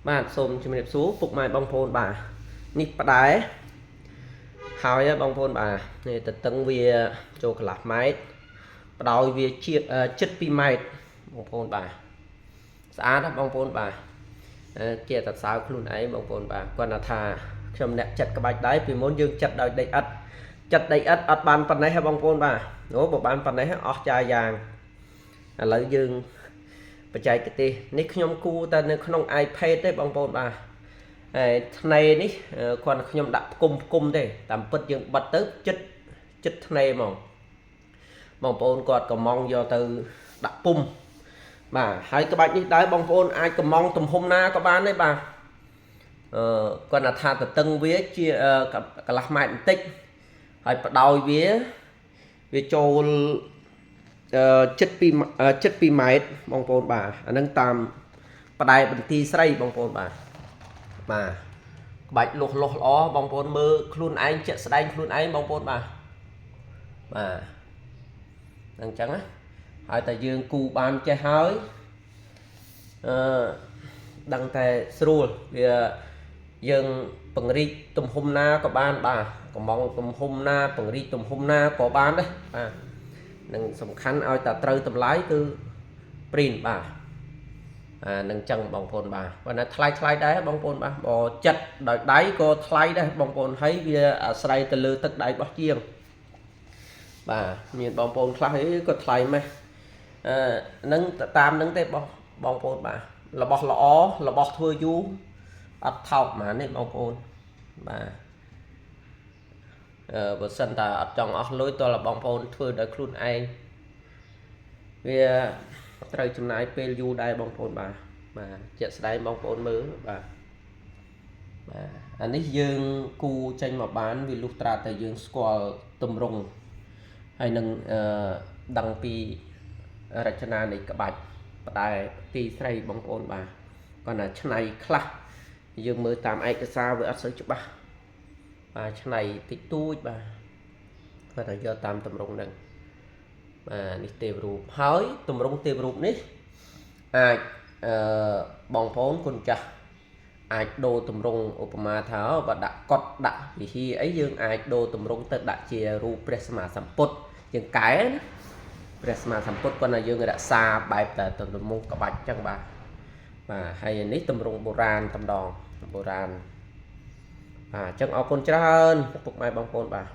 បាទសូមជំរាបសួរពុកម៉ែបងប្អូនបាទនេះផ្ដែហើយបងប្អូនបាទនេះតឹងវាចូលកន្លះម៉ែត្របដោយវាជាតិ2ម៉ែត្របងប្អូនបាទស្អាតណាស់បងប្អូនបាទជាតសើខ្លួនឯងបងប្អូនបាទគាត់ថាខ្ញុំអ្នកចិត្តក្បាច់ដែរពីមុនយើងចិត្តដោយដីឥដ្ឋចិត្តដីឥដ្ឋអត់បានប៉ុណ្ណេះហ៎បងប្អូនបាទអូបើបានប៉ុណ្ណេះអស់ចាយ៉ាងឥឡូវយើងបច្ចេកទេសនេះខ្ញុំគូតែនៅក្នុង iPad ទេបងប្អូនបាទហើយថ្នេរនេះគាត់ខ្ញុំដាក់ផ្គុំទេតាមពិតយើងបិទទៅចិត្តថ្នេរហ្មងបងប្អូនគាត់កំងយកទៅដាក់ពុំបាទហើយក្បាច់នេះដែរបងប្អូនអាចកំងទំហំណាក៏បានដែរបាទគាត់ថាតឹងវាជាកន្លះម៉ែត្របន្តិចហើយបដោយវាចូលចិត្ត2ម៉ែត្របងប្អូនបាទអានឹងតាមផ្ដែបន្ទីស្រីបងប្អូនបាទក្បាច់លុះល្អបងប្អូនមើលខ្លួនឯងជាក់ស្ដែងខ្លួនឯងបងប្អូនបាទអញ្ចឹងណាហើយតែយើងគូបានចេះហើយដឹងតែស្រួលវាយើងពង្រីកទំហំណាក៏បានបាទកំងទំហំណាពង្រីកទំហំណាក៏បានដែរបាទនឹងសំខាន់ឲ្យតែត្រូវតម្លៃគឺ print បាទនឹងចឹងបងប្អូនបាទប៉ុន្តែថ្លៃដែរបងប្អូនបាទបើចិត្តដោយដៃក៏ថ្លៃដែរបងប្អូនហើយវាអាស្រ័យទៅលើទឹកដៃរបស់ជាងបាទមានបងប្អូនខ្លះក៏ថ្លៃម៉េះនឹងតាមនឹងទេបងប្អូនបាទរបស់ល្អរបស់ធ្វើយូរអត់ថោកហ្មងនេះបងប្អូនបាទបើសិនតែអត់ចង់អស់លុយតើបងប្អូនធ្វើដោយខ្លួនឯងវាត្រូវចំណាយពេលយូរដែរបងប្អូនបាទជាក់ស្ដែងបងប្អូនមើលបាទអានេះយើងគូចេញមកបានវាលុះត្រាតែយើងស្គាល់ទម្រង់ហើយនឹងដឹងពីរចនានៃក្បាច់ផ្ដែទីស្រីបងប្អូនបាទគាត់ថាឆ្នៃខ្លះយើងមើលតាមឯកសារវាអត់សូវច្បាស់បាទឆ្នៃតិចតួចបាទគាត់ថាយកតាមទម្រង់ហ្នឹងបាទនេះទេវរូបហើយទម្រង់ទេវរូបនេះអាចបងប្អូនគុណចាស់អាចដូរទម្រង់ឧបមាថាបើដាក់កត់ដាក់វិហារអីយើងអាចដូរទម្រង់ទៅដាក់ជារូបព្រះសម្មាសម្ពុទ្ធយើងកែណាព្រះសម្មាសម្ពុទ្ធគាត់ថាយើងរក្សាបែបតែទម្រង់ក្បាច់ចឹងបាទហើយនេះទម្រង់បុរាណតម្ដងបុរាណអញ្ចឹងអរគុណច្រើនពុកម៉ែបងប្អូនបាទ